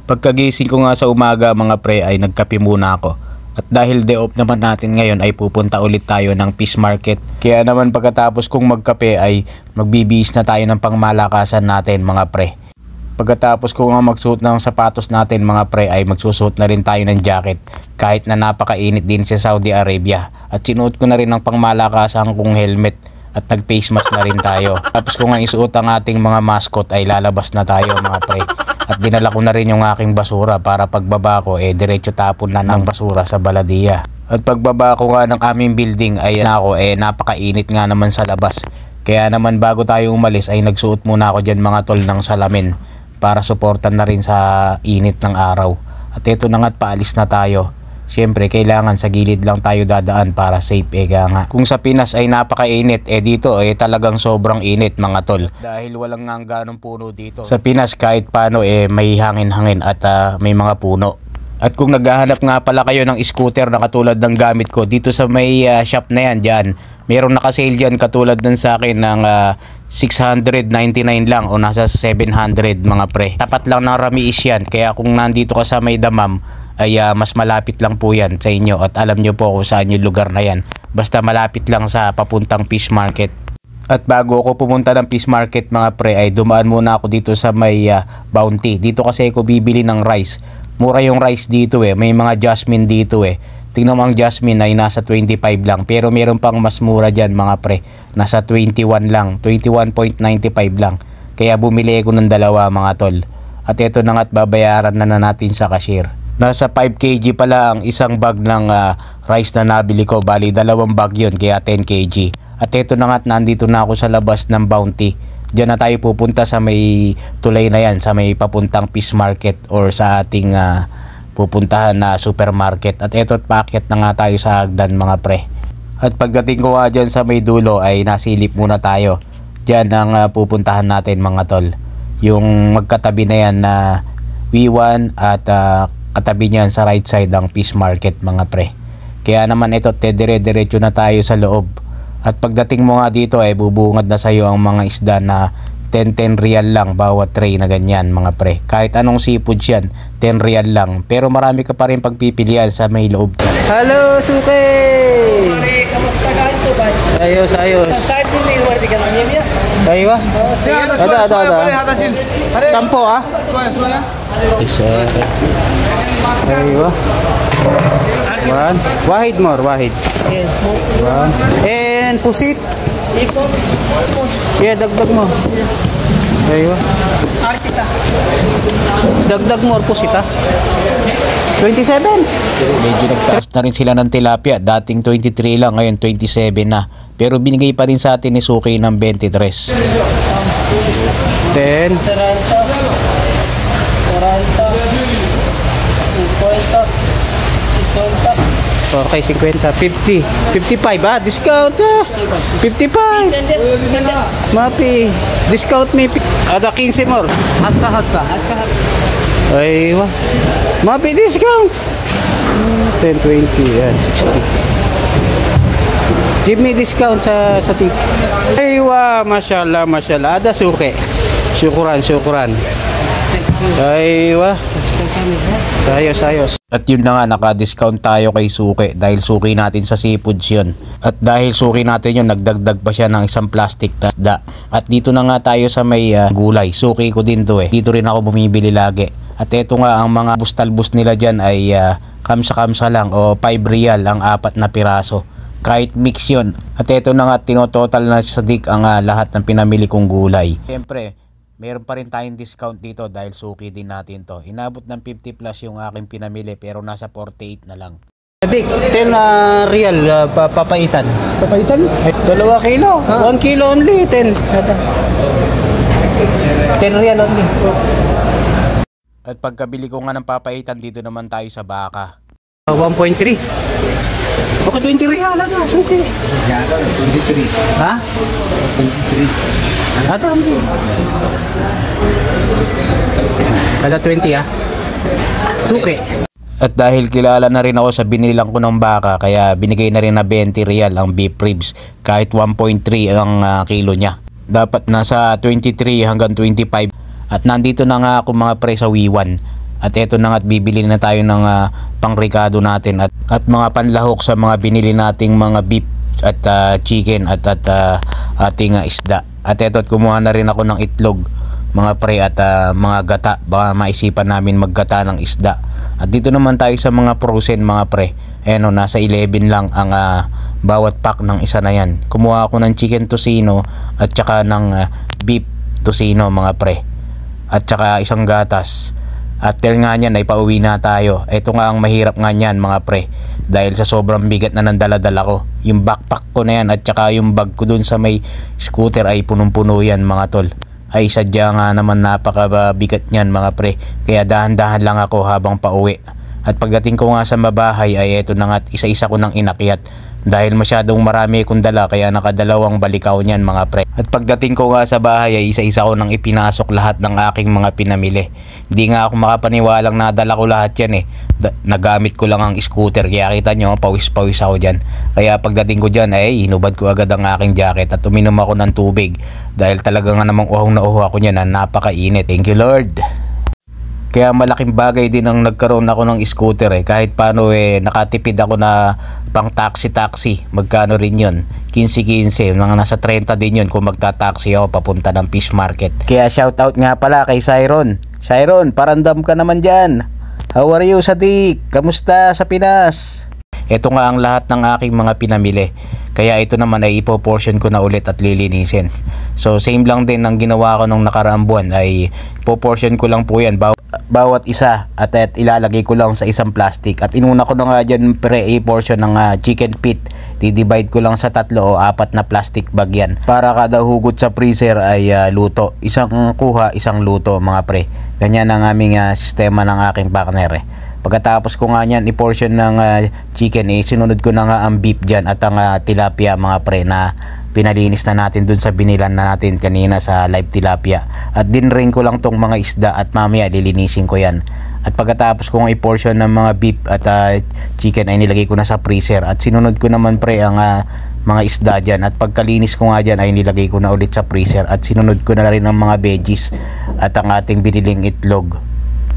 Pagkagising ko nga sa umaga mga pre ay nagkape muna ako. At dahil day off naman natin ngayon ay pupunta ulit tayo ng fish market. Kaya naman pagkatapos kong magkape ay magbibihis na tayo ng pangmalakasan natin mga pre. Pagkatapos ko nga magsuot ng sapatos natin mga pre ay magsusuot na rin tayo ng jacket. Kahit na napakainit din sa Saudi Arabia. At sinuot ko na rin ng pangmalakasan kong helmet. At nag-face mask na rin tayo. Tapos kung nga isuot ang ating mga mascot ay lalabas na tayo mga pre. At dinala ko na rin yung aking basura para pagbaba ko diretso tapon na ng basura sa baladiya. At pagbaba ko nga ng aming building ay napakainit nga naman sa labas. Kaya naman bago tayo umalis ay nagsuot muna ako dyan mga tol ng salamin para suportan na rin sa init ng araw. At ito na nga't paalis na tayo. Siyempre kailangan sa gilid lang tayo dadaan para safe nga. Kung sa Pinas ay napakainit dito talagang sobrang init mga tol. Dahil walang nga ganong puno dito. Sa Pinas kahit paano may hangin-hangin at may mga puno. At kung naghahanap nga pala kayo ng scooter na katulad ng gamit ko dito sa may shop na yan dyan. Meron nakasale dyan katulad ng sa akin ng 699 lang o nasa 700 mga pre. Tapat lang ng Ramiis yan. Kaya kung nandito ka sa may Damam ay mas malapit lang po yan sa inyo at alam nyo po kung saan yung lugar na yan. Basta malapit lang sa papuntang fish market. At bago ako pumunta ng fish market mga pre ay dumaan muna ako dito sa may Bounty. Dito kasi ako bibili ng rice. Mura yung rice dito may mga jasmine dito Tingnan mo ang jasmine ay nasa 25 lang. Pero meron pang mas mura dyan mga pre. Nasa 21 lang. 21.95 lang. Kaya bumili ako ng dalawa mga tol. At ito na nga't babayaran na natin sa cashier. Nasa 5 kg pala ang isang bag ng rice na nabili ko. Bali, dalawang bag yun, kaya 10 kg. At ito na nga't nandito na ako sa labas ng Bounty. Diyan na tayo pupunta sa may tulay na yan, sa may papuntang fish market or sa ating pupuntahan na supermarket. At ito't paakyat na nga tayo sa hagdan mga pre. At pagdating ko nga dyan sa may dulo ay nasilip muna tayo. Diyan ang pupuntahan natin mga tol. Yung magkatabi na yan na W1 at katabi niyan sa right side ang fish market mga pre. Kaya naman ito dire-diretso na tayo sa loob. At pagdating mo nga dito bubungad na sa iyo ang mga isda na 10 real lang bawat tray na ganyan mga pre. Kahit anong seafood yan 10 real lang. Pero marami ka pa rin pagpipilian sa may loob. Hello Suke! Kamusta ka Subay? Ayos. Saan din may warti ka lang yan? Aywa? Ada. Sampo Isa. Aywa. One. Wahid more, wahid. One. And pusit. Yeah, dagdag mo. Aywa. Dagdag more pusit 27. Medyo nagtaas na rin sila ng tilapia. Dating 23 lang, ngayon 27 na. Pero binigay pa rin sa atin ni Suki ng 23. 10. 50. Okay, 50. 55 discount 55. Mapi. Discount me. Ada 15 more. Hasa. Aywa. Mapi discount. 10, 20 yan. 60. Give me discount sa tip. Aywa, mashallah. Ada suke. Syukuran. Aywa. Ayos. At yun na nga, naka-discount tayo kay Suki dahil suki natin sa seafoods yun. At dahil suki natin yun, nagdagdag pa siya ng isang plastic na isda. At dito na nga tayo sa may gulay. Suki ko din to Dito rin ako bumibili lagi. At eto nga, ang mga bustalbus nila dyan ay kamsa-kamsa lang o 5 real ang 4 na piraso. Kahit mix yun. At eto na nga, tinototal na sa dik ang lahat ng pinamili kong gulay. Siyempre, meron pa rin tayong discount dito dahil suki din natin to. Inabot ng 50 plus yung aking pinamili pero nasa 48 na lang. Dik, 10 real papaitan. Papaitan? 2 kilo. 1 kilo only, 10. 10 real only. At pagkabili ko nga ng papaitan, dito naman tayo sa baka. 1.3. Baka 20 real na, suki. 23. Ha? 23. Kada 20 Suki. At dahil kilala na rin ako sa binilang ko ng baka, kaya binigay na rin na 20 real ang beef ribs kahit 1.3 ang kilo niya. Dapat nasa 23 hanggang 25. At nandito na nga ako mga pre sa W1. At eto na nga't bibili na tayo ng pangrikado natin at mga panlahok sa mga binili nating mga beef at chicken at ating isda. At eto, kumuha na rin ako ng itlog mga pre at mga gata, baka maisipan namin maggata ng isda. At dito naman tayo sa mga frozen mga pre. Ayan o, nasa 11 lang ang bawat pack ng isa na yan. Kumuha ako ng chicken tocino at saka ng beef tocino mga pre, at saka isang gatas. At dahil nga niyan ay pauwi na tayo. Ito nga ang mahirap nga niyan mga pre, dahil sa sobrang bigat na ng dala-dala ko. Yung backpack ko na yan at saka yung bag ko dun sa may scooter ay punong-puno yan mga tol. Ay sadya nga naman napakabigat niyan mga pre, kaya dahan-dahan lang ako habang pauwi. At pagdating ko nga sa mabahay ay eto na nga, isa-isa ko nang inakyat dahil masyadong marami kong dala, kaya nakadalawang balikaw niyan mga pre. At pagdating ko nga sa bahay ay isa-isa ko nang ipinasok lahat ng aking mga pinamili. Hindi nga ako makapaniwalang nadala ko lahat yan nagamit ko lang ang scooter, kaya kita nyo pawis-pawis ako dyan. Kaya pagdating ko dyan ay hinubad ko agad ang aking jacket at uminom ako ng tubig dahil talaga nga namang uhong na uho ako niyan na napakainit. Thank you Lord. Kaya malaking bagay din ang nagkaroon ako ng scooter kahit paano nakatipid ako na pang taxi. Magkano rin yun? 15-15, mga nasa 30 din yun kung magta-taxi ako papunta ng fish market. Kaya shoutout nga pala kay Siron. Siron, parandam ka naman dyan. How are you Sadik? Kamusta sa Pinas? Ito nga ang lahat ng aking mga pinamili. Kaya ito naman ay ipoportion ko na ulit at lilinisin. So same lang din ang ginawa ko nung nakaraang buwan, ay ipoportion ko lang po yan bawat isa at ilalagay ko lang sa isang plastic. At inuna ko na nga dyan pre-portion ng chicken feet. Di-divide ko lang sa 3 o 4 na plastic bag yan para kada hugot sa freezer ay luto. Isang kuha, isang luto mga pre. Ganyan ang aming sistema ng aking partner Pagkatapos ko nga niyan i-portion ng chicken, sinunod ko na nga ang beef dyan at ang tilapia mga pre na pinalinis na natin dun sa binilan na natin kanina sa live tilapia. At din rin ko lang tong mga isda at mamaya lilinisin ko yan. At pagkatapos ko nga i-portion ng mga beef at chicken ay nilagay ko na sa freezer. At sinunod ko naman pre ang mga isda dyan. At pagkalinis ko nga dyan ay nilagay ko na ulit sa freezer. At sinunod ko na rin ang mga veggies at ang ating biniling itlog.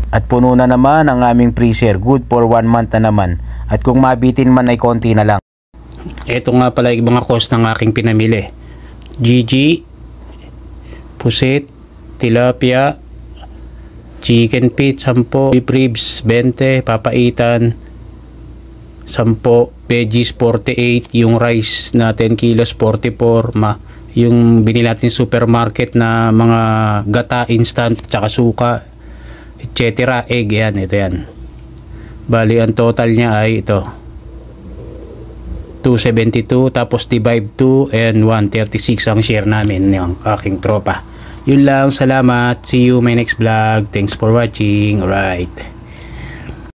At puno na naman ang aming freezer, good for 1 month na naman. At kung mabitin man ay konti na lang. Ito nga pala yung mga cost ng aking pinamili. GG, pusit, tilapia, chicken feet 10, beef ribs 20, papaitan 10, veggies 48, yung rice na 10 kilos 44, yung binili natin supermarket na mga gata instant tsaka suka, etc. Egg yan, ito yan. Bali ang total niya ay ito 272, tapos divide 2 and 136 ang share namin ng aking tropa. Yun lang, salamat, see you my next vlog, thanks for watching. Alright.